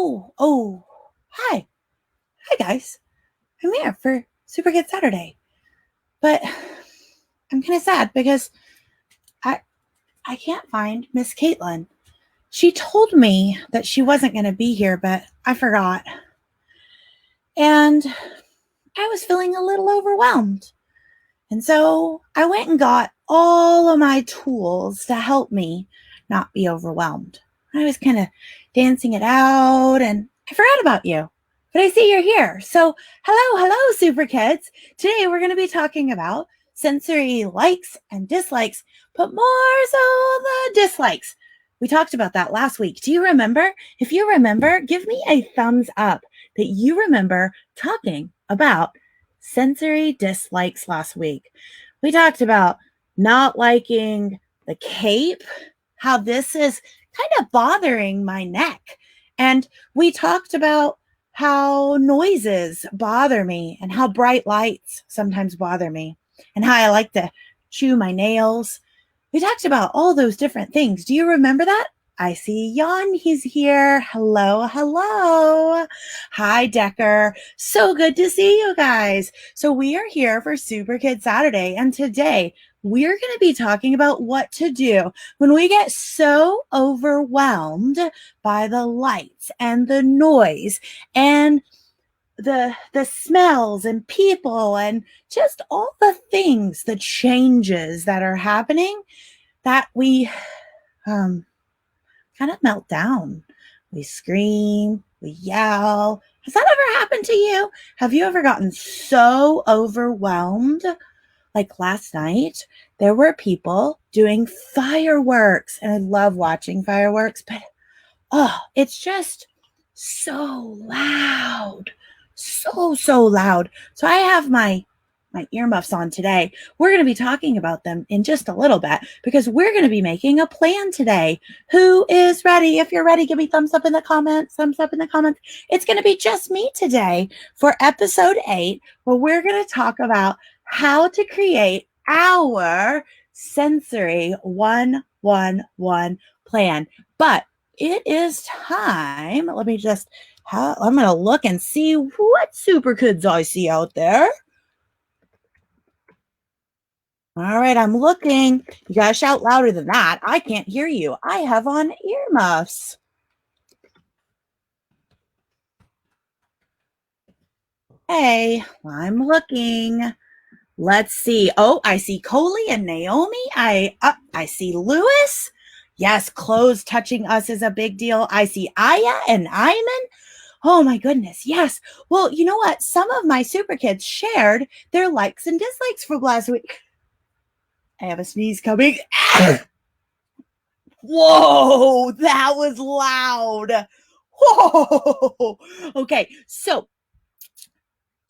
Oh, hi. Hi, guys. I'm here for Superkids Saturday. But I'm kind of sad because I I can't find Miss Caitlin. She told me that she wasn't going to be here, but I forgot. And I was feeling a little overwhelmed. And so I went and got all of my tools to help me not be overwhelmed. I was kind of dancing it out and I forgot about you. But I see you're here. So, hello, super kids. Today we're going to be talking about sensory likes and dislikes, but more so the dislikes. We talked about that last week. Do you remember? If you remember, give me a thumbs up that you remember talking about sensory dislikes last week. We talked about not liking the cape, how this is kind of bothering my neck. And we talked about how noises bother me and how bright lights sometimes bother me and how I like to chew my nails. We talked about all those different things. Do you remember that? I see Jan, he's here. Hello. Hi, Decker. So good to see you guys. So we are here for Superkids Saturday, and today we're going to be talking about what to do when we get so overwhelmed by the lights and the noise and the smells and people and just all the things, the changes that are happening that we kind of melt down. We scream, we yell. Has that ever happened to you? Have you ever gotten so overwhelmed? Like last night, there were people doing fireworks, and I love watching fireworks, but it's just so loud. So loud. So I have my earmuffs on today. We're going to be talking about them in just a little bit because we're going to be making a plan today. Who is ready? If you're ready, give me thumbs up in the comments. Thumbs up in the comments. It's going to be just me today for episode 8, where we're going to talk about how to create our sensory 1-1-1 plan. But it is time. I'm going to look and see what super kids I see out there. All right, I'm looking. You gotta shout louder than that. I can't hear you. I have on earmuffs. Hey, I'm looking. Let's see. Oh, I see Coley and Naomi. I see Lewis. Yes, clothes touching us is a big deal. I see Aya and Iman. Oh my goodness, yes. Well, you know what? Some of my super kids shared their likes and dislikes from last week. I have a sneeze coming. Whoa, that was loud. Whoa. Okay, so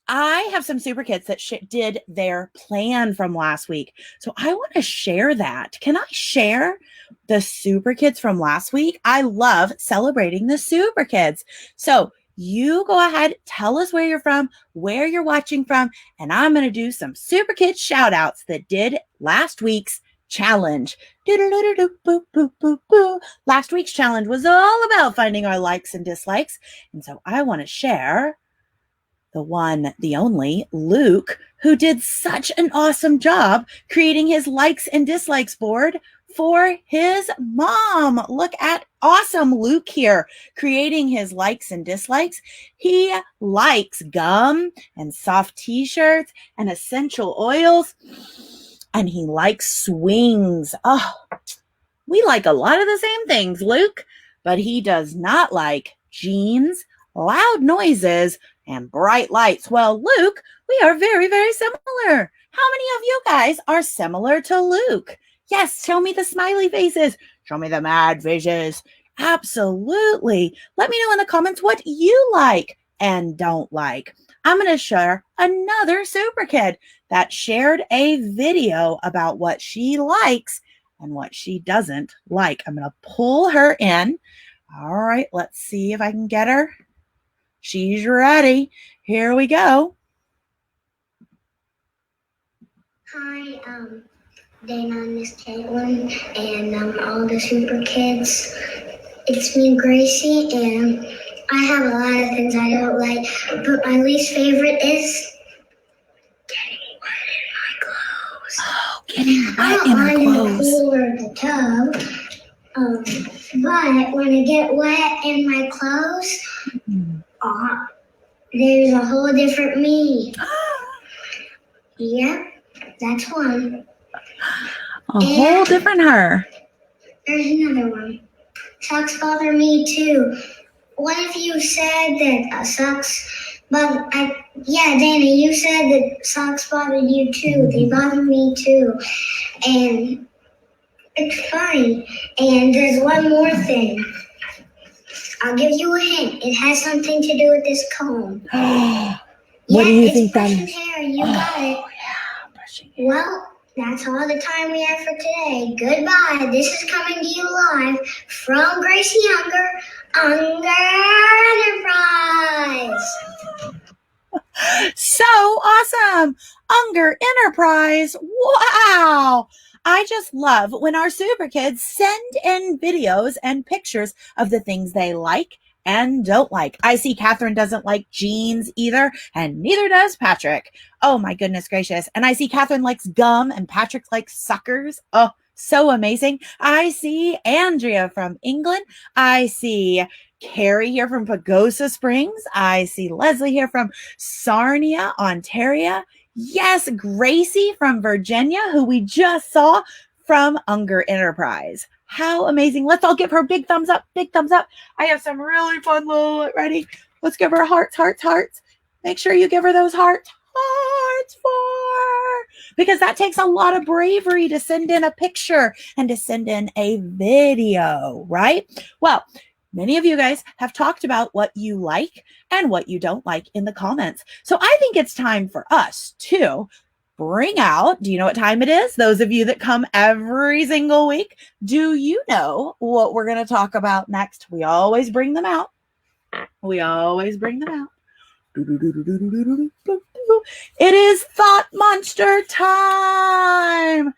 I have some super kids that did their plan from last week. So I want to share that. Can I share the super kids from last week? I love celebrating the super kids. So you go ahead, tell us where you're from, where you're watching from, and I'm going to do some super kids shout outs that did last week's challenge. Last week's challenge was all about finding our likes and dislikes. And so I want to share the one, the only, Luke, who did such an awesome job creating his likes and dislikes board for his mom. Look at awesome Luke here creating his likes and dislikes. He likes gum and soft t-shirts and essential oils, and he likes swings. Oh, we like a lot of the same things, Luke, but he does not like jeans, loud noises, and bright lights. Well, Luke, we are very, very similar. How many of you guys are similar to Luke? Yes, show me the smiley faces. Show me the mad faces. Absolutely. Let me know in the comments what you like and don't like. I'm going to share another super kid that shared a video about what she likes and what she doesn't like. I'm going to pull her in. All right, let's see if I can get her. She's ready. Here we go. Hi, Dana and Miss Caitlin, and all the super kids. It's me, Gracie, and I have a lot of things I don't like, but my least favorite is getting wet in my clothes. Oh, getting I wet don't in our mind in the clothes. pool or the tub, but when I get wet in my clothes, there's a whole different me. Yep, that's one. A whole different her. There's another one. Socks bother me too. One of you said that socks, but Dana, you said that socks bothered you too. They bother me too, and it's funny. And there's one more thing. I'll give you a hint. It has something to do with this comb. What do you think that is? that is? Hair. You got it. Yeah, brushing hair. Well, that's all the time we have for today. Goodbye. This is coming to you live from Gracie Unger Enterprise. So awesome. Unger Enterprise. Wow. I just love when our super kids send in videos and pictures of the things they like and don't like. I see Catherine doesn't like jeans either, and neither does Patrick. Oh my goodness gracious. And I see Catherine likes gum and Patrick likes suckers. Oh, so amazing. I see Andrea from England. I see Carrie here from Pagosa Springs. I see Leslie here from Sarnia, Ontario. Yes, Gracie from Virginia, who we just saw from Unger Enterprise. How amazing. Let's all give her big thumbs up, big thumbs up. I have some really fun little, ready? Let's give her hearts, hearts, hearts. Make sure you give her those hearts because that takes a lot of bravery to send in a picture and to send in a video, right? Well, many of you guys have talked about what you like and what you don't like in the comments. So I think it's time for us to bring out, do you know what time it is? Those of you that come every single week, do you know what we're going to talk about next? We always bring them out. We always bring them out. It is Thought Monster time.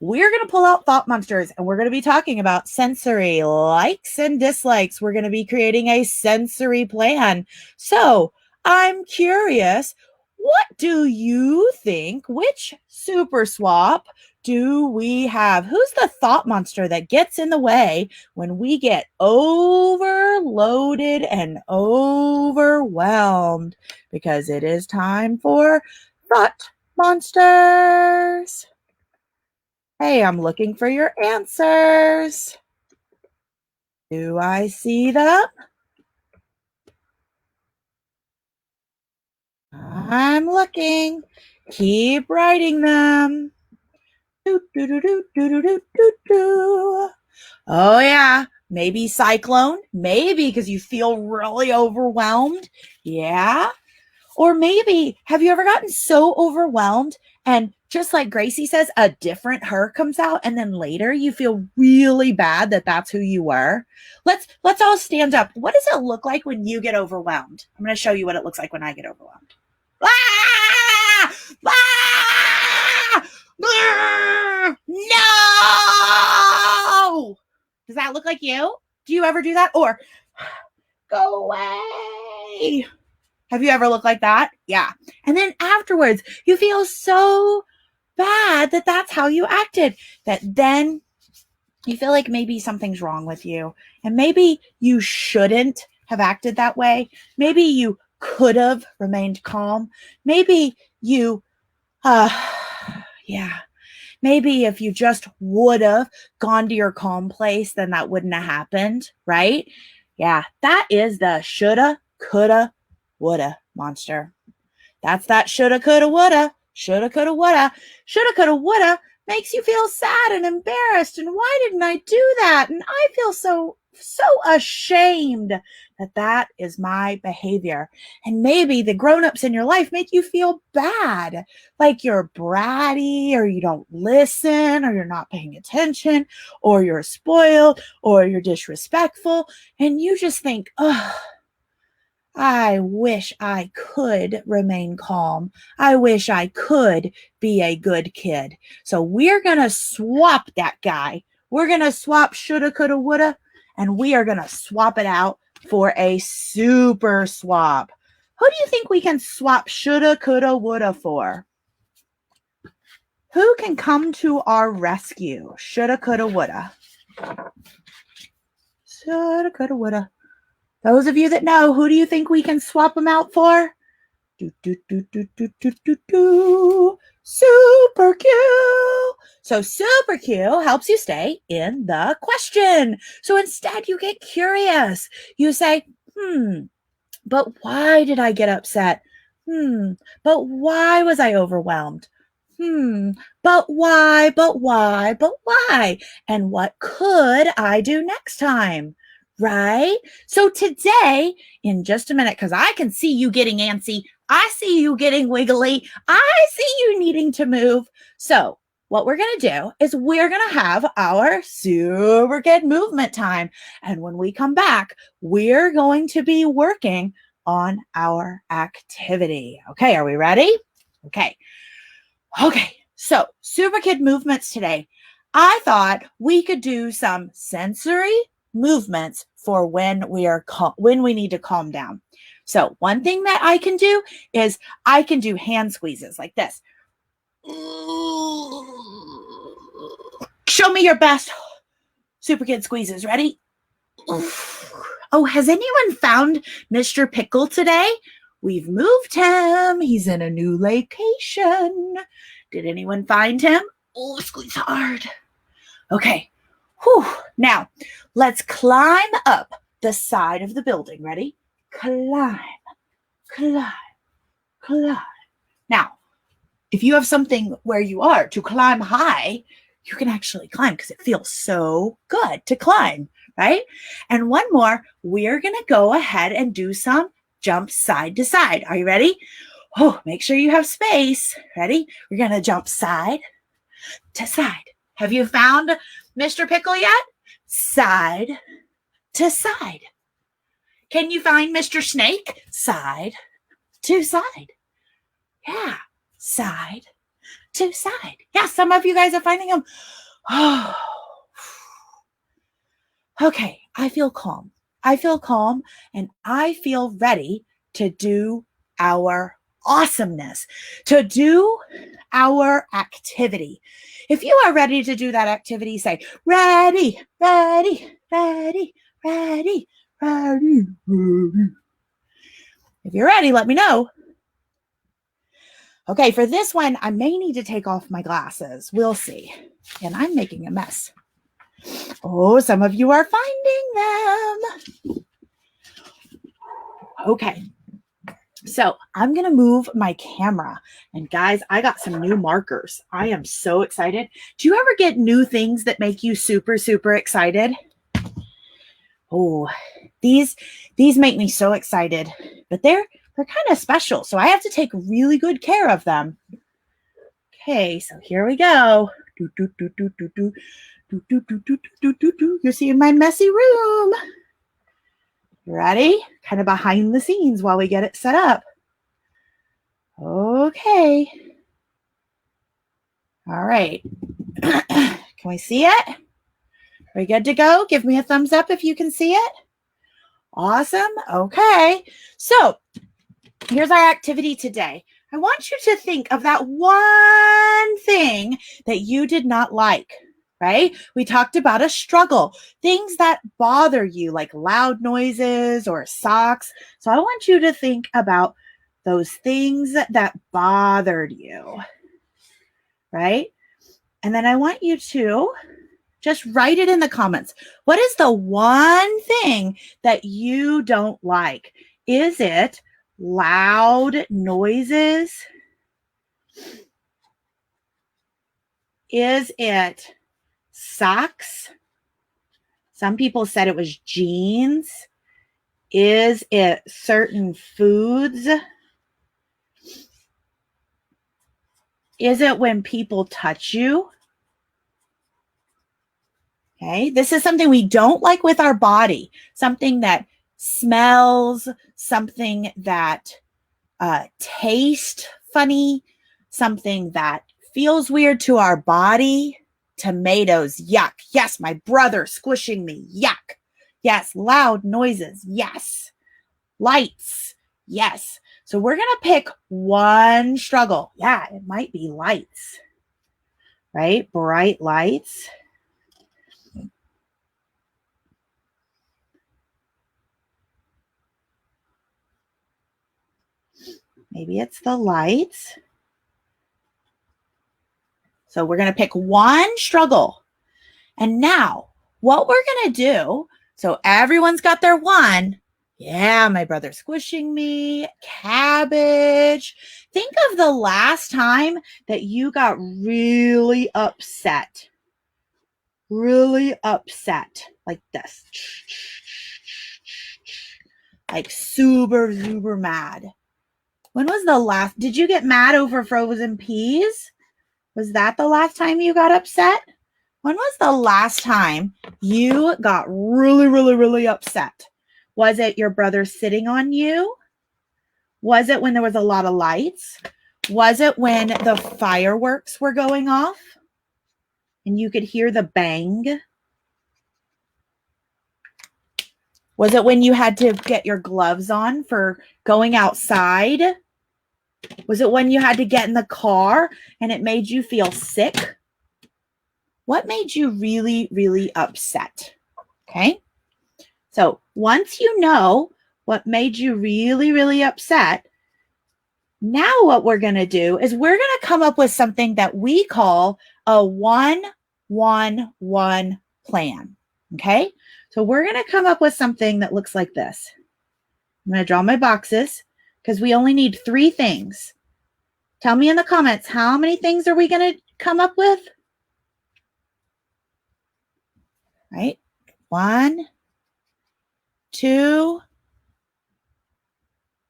We're going to pull out thought monsters and we're going to be talking about sensory likes and dislikes. We're going to be creating a sensory plan. So I'm curious, what do you think? Which super swap do we have? Who's the thought monster that gets in the way when we get overloaded and overwhelmed? Because it is time for thought monsters. Hey, I'm looking for your answers. Do I see them? I'm looking. Keep writing them. Oh, yeah. Maybe cyclone. Maybe because you feel really overwhelmed. Yeah. Or maybe, have you ever gotten so overwhelmed and just like Gracie says, a different her comes out and then later you feel really bad that that's who you were? Let's all stand up. What does it look like when you get overwhelmed? I'm going to show you what it looks like when I get overwhelmed. Ah! Ah! Ah! No! Does that look like you? Do you ever do that? Or go away. Have you ever looked like that? Yeah. And then afterwards, you feel so bad that that's how you acted, that then you feel like maybe something's wrong with you. And maybe you shouldn't have acted that way. Maybe you could have remained calm. Maybe you, maybe if you just would have gone to your calm place, then that wouldn't have happened, right? Yeah, that is the shoulda, coulda, woulda monster. That's that shoulda, coulda, woulda, shoulda, coulda, woulda, shoulda, coulda, woulda makes you feel sad and embarrassed. And why didn't I do that? And I feel so ashamed that is my behavior. And maybe the grown-ups in your life make you feel bad, like you're bratty or you don't listen or you're not paying attention or you're spoiled or you're disrespectful. And you just think, oh, I wish I could remain calm. I wish I could be a good kid. So we're going to swap that guy. We're going to swap shoulda, coulda, woulda, and we are going to swap it out for a super swap. Who do you think we can swap shoulda, coulda, woulda for? Who can come to our rescue? Shoulda, coulda, woulda. Shoulda, coulda, woulda. Those of you that know, who do you think we can swap them out for? Super Q. So Super Q helps you stay in the question. So instead you get curious. You say, but why did I get upset? But why was I overwhelmed? But why? And what could I do next time? Right? So today, in just a minute, because I can see you getting antsy, I see you getting wiggly, I see you needing to move. So what we're going to do is we're going to have our Superkid movement time. And when we come back, we're going to be working on our activity. Okay, are we ready? Okay, so Superkid movements today. I thought we could do some sensory movements for when we need to calm down. So one thing that I can do is I can do hand squeezes like this. Show me your best Superkid squeezes. Ready? Oh, has anyone found Mr. Pickle today? We've moved him. He's in a new location. Did anyone find him? Oh, squeeze hard. Okay. Now, let's climb up the side of the building. Ready? Climb. Now, if you have something where you are to climb high, you can actually climb because it feels so good to climb, right? And one more, we're going to go ahead and do some jump side to side. Are you ready? Make sure you have space. Ready? We're going to jump side to side. Have you found Mr. Pickle yet? Side to side. Can you find Mr. Snake? Side to side. Yeah, side to side. Yeah, some of you guys are finding them. Okay, I feel calm. And I feel ready to do our awesomeness, to do our activity. If you are ready to do that activity, say, ready. If you're ready, let me know. Okay, for this one, I may need to take off my glasses. We'll see. And I'm making a mess. Oh, some of you are finding them. Okay. So I'm going to move my camera. And guys, I got some new markers. I am so excited. Do you ever get new things that make you super, super excited? Oh, these make me so excited. But they're kind of special. So I have to take really good care of them. Okay, so here we go. You're seeing my messy room. You ready? Kind of behind the scenes while we get it set up. Okay. All right. Can we see it? Are we good to go? Give me a thumbs up if you can see it. Awesome. Okay. So here's our activity today. I want you to think of that one thing that you did not like. Right? We talked about a struggle, things that bother you, like loud noises or socks. So I want you to think about those things that bothered you, right? And then I want you to just write it in the comments. What is the one thing that you don't like? Is it loud noises? Is it socks? Some people said it was jeans. Is it certain foods? Is it when people touch you? Okay, this is something we don't like with our body, something that smells, something that tastes funny, something that feels weird to our body. Tomatoes, yuck. Yes, my brother squishing me, yuck. Yes. Loud noises. Yes. Lights. Yes. So we're going to pick one struggle. Yeah, it might be lights, right? Bright lights. Maybe it's the lights. So we're going to pick one struggle. And now what we're going to do, so everyone's got their one. Yeah, my brother's squishing me. Cabbage. Think of the last time that you got really upset. Really upset. Like this. Like super, super mad. When was the last? Did you get mad over frozen peas? Was that the last time you got upset? When was the last time you got really, really, really upset? Was it your brother sitting on you? Was it when there was a lot of lights? Was it when the fireworks were going off and you could hear the bang? Was it when you had to get your gloves on for going outside? Was it when you had to get in the car and it made you feel sick? What made you really, really upset? Okay. So once you know what made you really, really upset, now what we're going to do is we're going to come up with something that we call a 1-1-1 plan. Okay. So we're going to come up with something that looks like this. I'm going to draw my boxes because we only need 3 things. Tell me in the comments, how many things are we going to come up with? Right? 1, 2.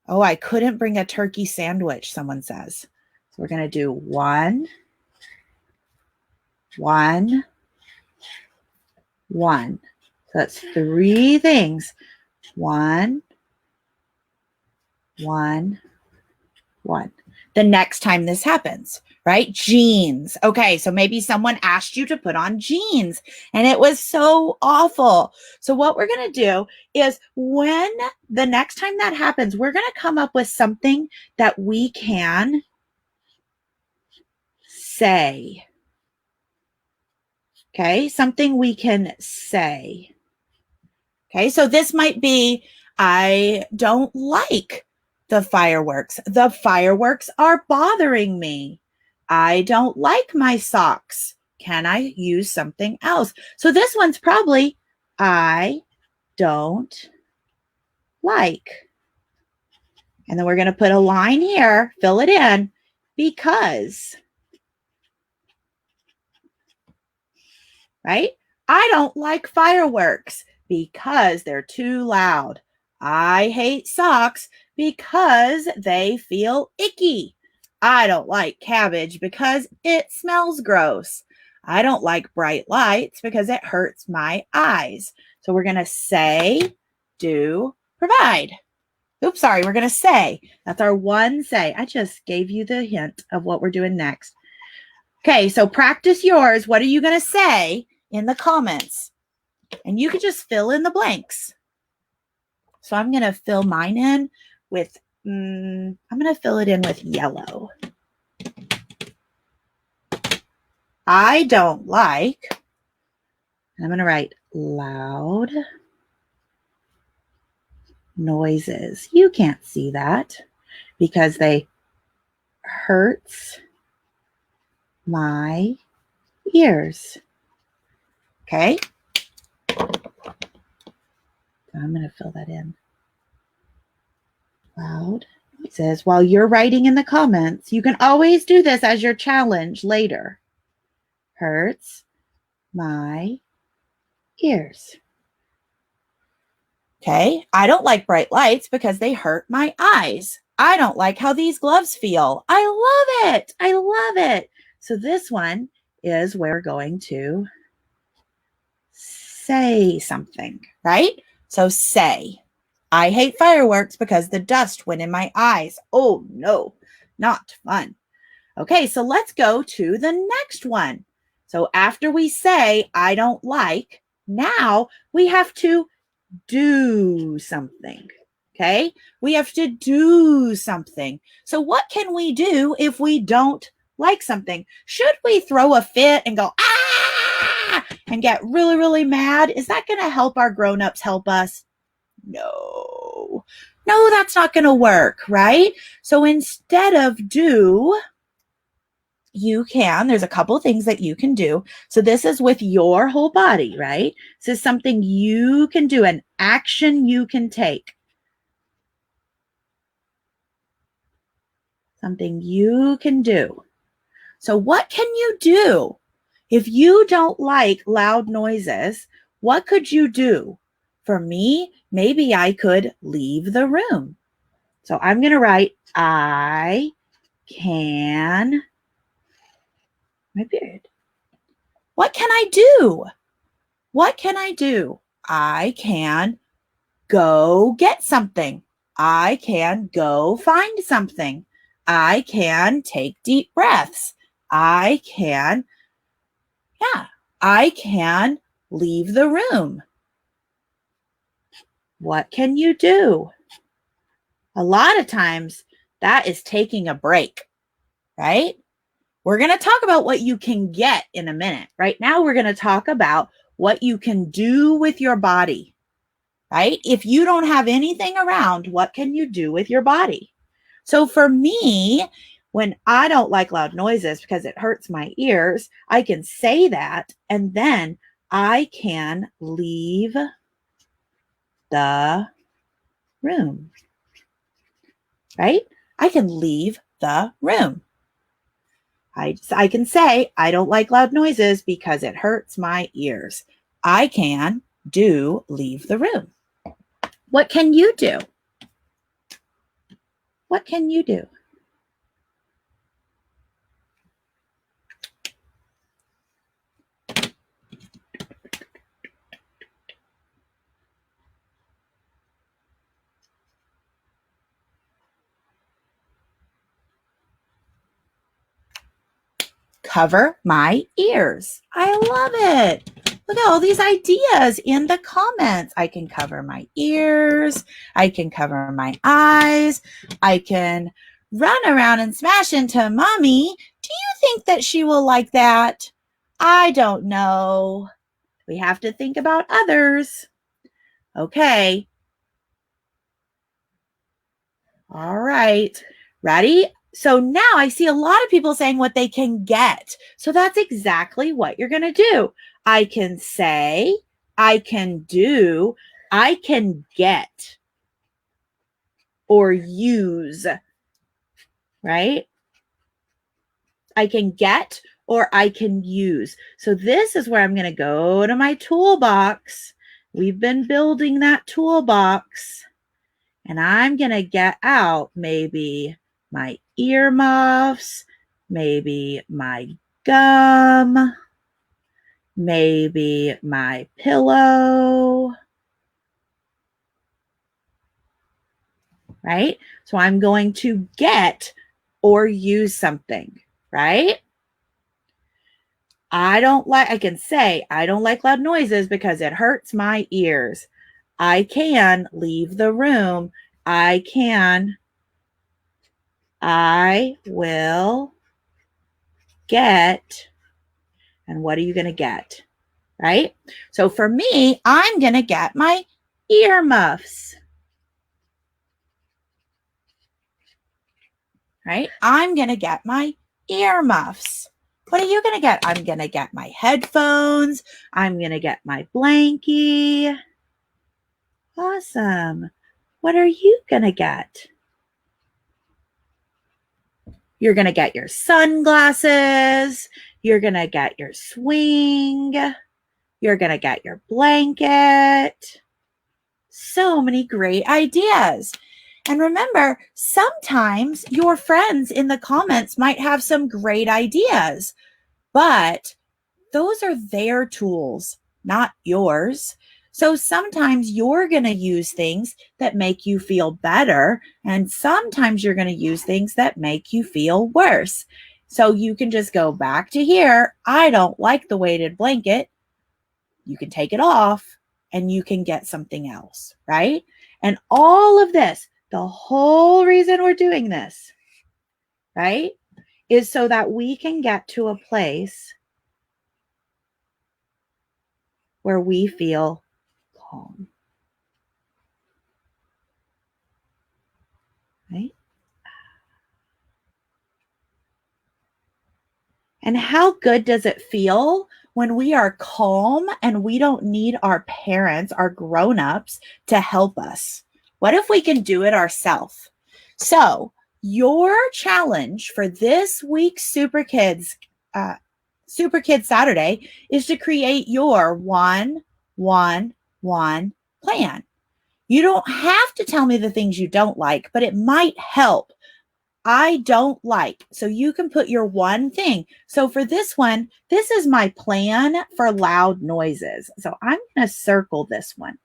Oh, I couldn't bring a turkey sandwich, someone says. So we're going to do 1, 1, 1. So that's 3 things. 1, 1, 1. The next time this happens, right? Jeans. Okay, so maybe someone asked you to put on jeans and it was so awful. So what we're going to do is when the next time that happens, we're going to come up with something that we can say. Okay, something we can say. Okay, so this might be, I don't like the fireworks. The fireworks are bothering me. I don't like my socks. Can I use something else? So this one's probably, I don't like. And then we're going to put a line here, fill it in, because. Right? I don't like fireworks because they're too loud. I hate socks because they feel icky. I don't like cabbage because it smells gross. I don't like bright lights because it hurts my eyes. So we're going to say, do, provide. Oops, sorry, we're going to say. That's our one say. I just gave you the hint of what we're doing next. Okay, so practice yours. What are you going to say in the comments? And you can just fill in the blanks. So I'm going to fill mine in with, I'm going to fill it in with yellow. I don't like, and I'm going to write loud noises. You can't see that because they hurts my ears. Okay. I'm going to fill that in. Loud noises. While you're writing in the comments, you can always do this as your challenge later. Hurts my ears. Okay. I don't like bright lights because they hurt my eyes. I don't like how these gloves feel. I love it. I love it. So this one is where we're going to say something, right? So say, I hate fireworks because the dust went in my eyes. Oh no, not fun. Okay, so let's go to the next one. So after we say, I don't like, now we have to do something. Okay? We have to do something. So what can we do if we don't like something? Should we throw a fit and go, ah, and get really, really mad? Is that going to help our grown-ups help us? No, that's not going to work, right? So instead of do, there's a couple things that you can do. So this is with your whole body, right? This is something you can do, an action you can take. Something you can do. So what can you do? If you don't like loud noises, what could you do? For me, maybe I could leave the room. So I'm going to write, I can, my beard. What can I do? What can I do? I can go get something. I can go find something. I can take deep breaths. I can leave the room. What can you do? A lot of times that is taking a break, right? We're going to talk about what you can get in a minute. Right now, we're going to talk about what you can do with your body, right? If you don't have anything around, what can you do with your body? So for me, when I don't like loud noises because it hurts my ears, I can say that, and then I can leave the room, right? I can leave the room. I can say, I don't like loud noises because it hurts my ears. I can leave the room. What can you do? What can you do? Cover my ears. I love it. Look at all these ideas in the comments. I can cover my ears. I can cover my eyes. I can run around and smash into mommy. Do you think that she will like that? I don't know. We have to think about others. Okay. All right. Ready? So now I see a lot of people saying what they can get. So that's exactly what you're going to do. I can say, I can do, I can get, or use, right? I can get or I can use. So this is where I'm going to go to my toolbox. We've been building that toolbox. And I'm going to get out maybe my earmuffs, maybe my gum, maybe my pillow, right? So I'm going to get or use something, right? I can say, I don't like loud noises because it hurts my ears. I can leave the room. I will get, and what are you going to get, right? So for me, I'm going to get my earmuffs, right? I'm going to get my earmuffs. What are you going to get? I'm going to get my headphones. I'm going to get my blankie. Awesome. What are you going to get? You're going to get your sunglasses. You're going to get your swing. You're going to get your blanket. So many great ideas. And remember, sometimes your friends in the comments might have some great ideas, but those are their tools, not yours. So sometimes you're going to use things that make you feel better, and sometimes you're going to use things that make you feel worse. So you can just go back to here. I don't like the weighted blanket. You can take it off and you can get something else, right? And all of this, the whole reason we're doing this, right, is so that we can get to a place where we feel calm, right? And how good does it feel when we are calm and we don't need our parents, our grown-ups, to help us? What if we can do it ourselves? So your challenge for this week's Superkids Saturday is to create your 1-1-1 plan. You don't have to tell me the things you don't like, but it might help. I don't like. So you can put your one thing. So for this one, this is my plan for loud noises. So I'm going to circle this one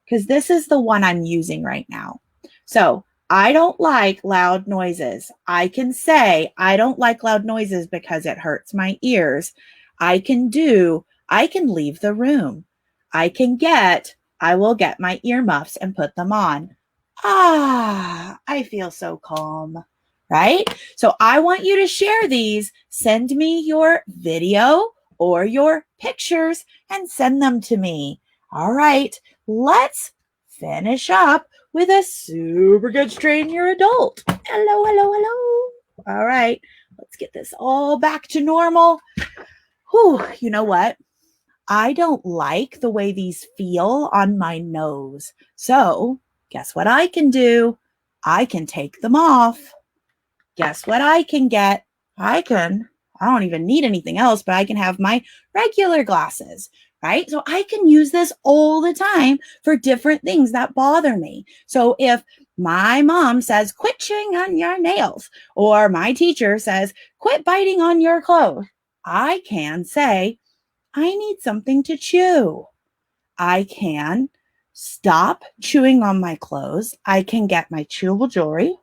because this is the one I'm using right now. So I don't like loud noises. I can say I don't like loud noises because it hurts my ears. I can leave the room. I will get my earmuffs and put them on. I feel so calm, right? So I want you to share these. Send me your video or your pictures and send them to me. All right, let's finish up with a Superkids Train Your Adult. Hello, hello, hello. All right, let's get this all back to normal. Whew, you know what? I don't like the way these feel on my nose. So guess what I can do? I can take them off. Guess what I can get? I don't even need anything else, but I can have my regular glasses, right? So I can use this all the time for different things that bother me. So if my mom says, quit chewing on your nails, or my teacher says, quit biting on your clothes, I can say, I need something to chew. I can stop chewing on my clothes. I can get my chewable jewelry.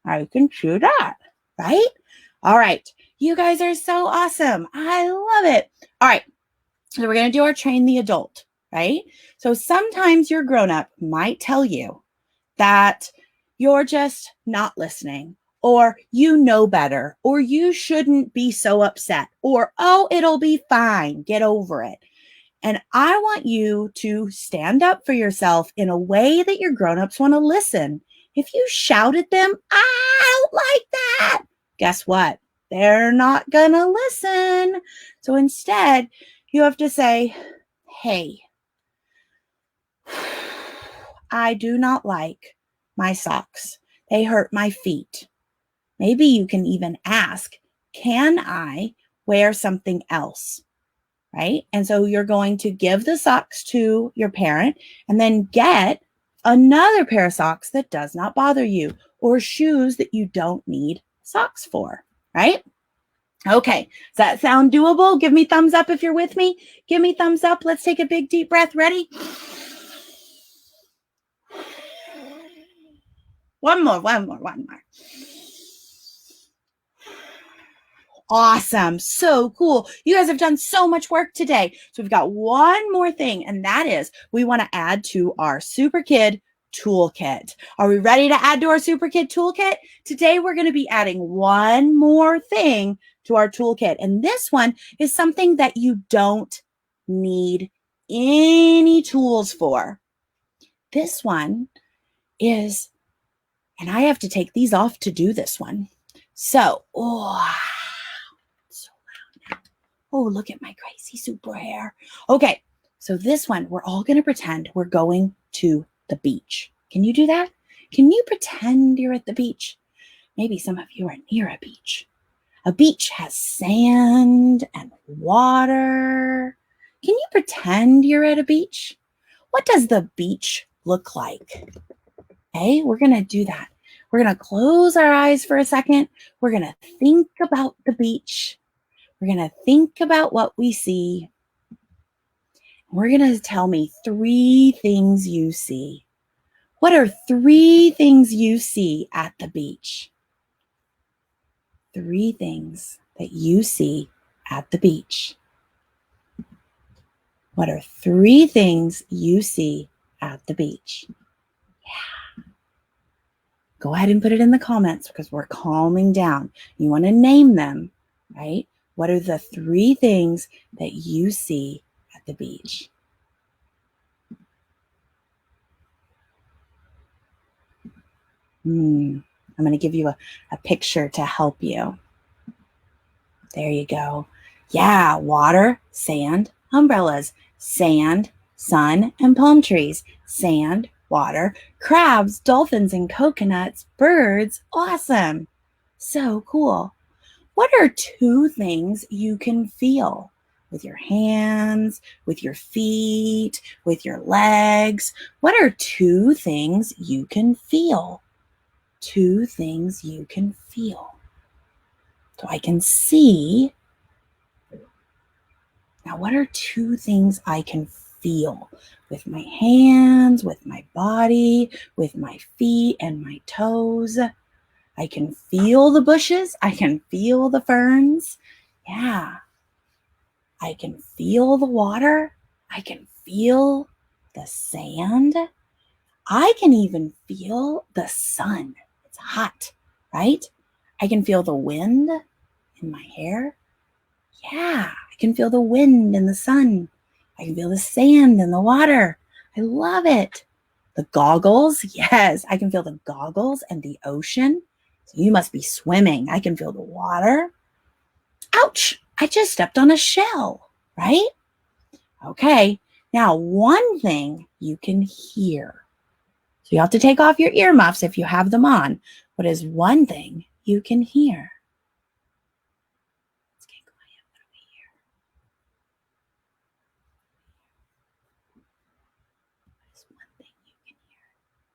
I can chew that, right? All right. You guys are so awesome. I love it. All right. So we're going to do our train the adult, right? So sometimes your grown-up might tell you that you're just not listening, or you know better, or you shouldn't be so upset, or, oh, it'll be fine. Get over it. And I want you to stand up for yourself in a way that your grown-ups want to listen. If you shout at them, I don't like that, guess what? They're not going to listen. So instead, you have to say, hey, I do not like my socks. They hurt my feet. Maybe you can even ask, can I wear something else? Right? And so you're going to give the socks to your parent and then get another pair of socks that does not bother you, or shoes that you don't need socks for, right? Okay, does that sound doable? Give me thumbs up if you're with me. Give me thumbs up. Let's take a big deep breath. Ready? One more. Awesome. So cool. You guys have done so much work today. So we've got one more thing, and that is we want to add to our Superkid Toolkit. Are we ready to add to our Superkid Toolkit? Today, we're going to be adding one more thing to our toolkit. And this one is something that you don't need any tools for. This one is, and I have to take these off to do this one. So, oh, look at my crazy super hair. Okay, so this one, we're all going to pretend we're going to the beach. Can you do that? Can you pretend you're at the beach? Maybe some of you are near a beach. A beach has sand and water. Can you pretend you're at a beach? What does the beach look like? Hey, we're going to do that. We're going to close our eyes for a second. We're going to think about the beach. We're going to think about what we see. We're going to tell me 3 things you see. What are 3 things you see at the beach? 3 things that you see at the beach. What are 3 things you see at the beach? Yeah. Go ahead and put it in the comments because we're calming down. You want to name them, right? What are the 3 things that you see at the beach? I'm going to give you a picture to help you. There you go. Yeah, water, sand, umbrellas, sand, sun, and palm trees, sand, water, crabs, dolphins, and coconuts, birds. Awesome. So cool. What are 2 things you can feel with your hands, with your feet, with your legs? What are 2 things you can feel? 2 things you can feel. So I can see. Now, what are 2 things I can feel with my hands, with my body, with my feet and my toes? I can feel the bushes. I can feel the ferns. Yeah. I can feel the water. I can feel the sand. I can even feel the sun. It's hot, right? I can feel the wind in my hair. Yeah, I can feel the wind and the sun. I can feel the sand and the water. I love it. The goggles. Yes, I can feel the goggles and the ocean. So you must be swimming. I can feel the water. Ouch, I just stepped on a shell, right? Okay, now one thing you can hear. So you have to take off your earmuffs if you have them on. What is one thing you can hear? Let's get quiet. What do we hear? What is one thing you can hear?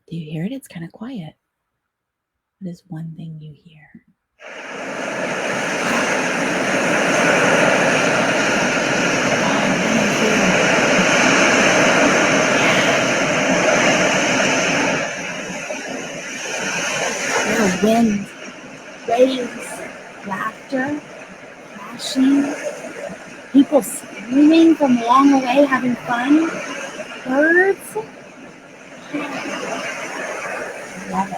Do you hear it? It's kind of quiet. What is one thing you hear? The wind, waves, laughter, crashing, people screaming from long away, having fun, birds. I love it.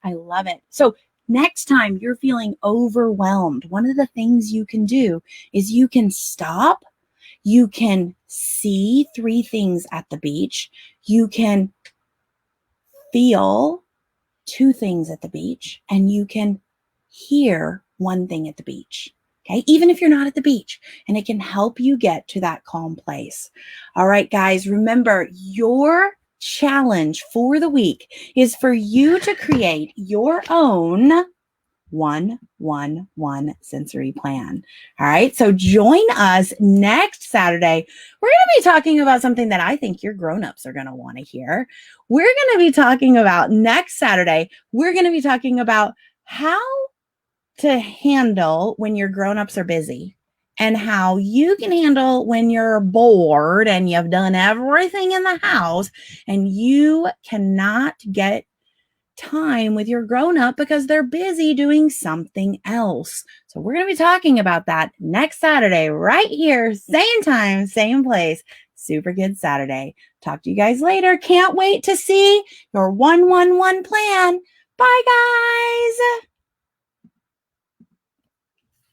I love it. So next time you're feeling overwhelmed, one of the things you can do is you can stop. You can see 3 things at the beach. You can feel 2 things at the beach, and you can hear 1 thing at the beach. Okay, even if you're not at the beach, and it can help you get to that calm place. All right, guys, remember your challenge for the week is for you to create your own 1-1-1 sensory plan. All right. So join us next Saturday. We're going to be talking about something that I think your grown-ups are going to want to hear. We're going to be talking about next Saturday. We're going to be talking about how to handle when your grown-ups are busy and how you can handle when you're bored and you've done everything in the house and you cannot get time with your grown up because they're busy doing something else. So we're going to be talking about that next Saturday, right here, same time, same place, Superkids Saturday. Talk to you guys later. Can't wait to see your 1-1-1 plan. Bye, guys.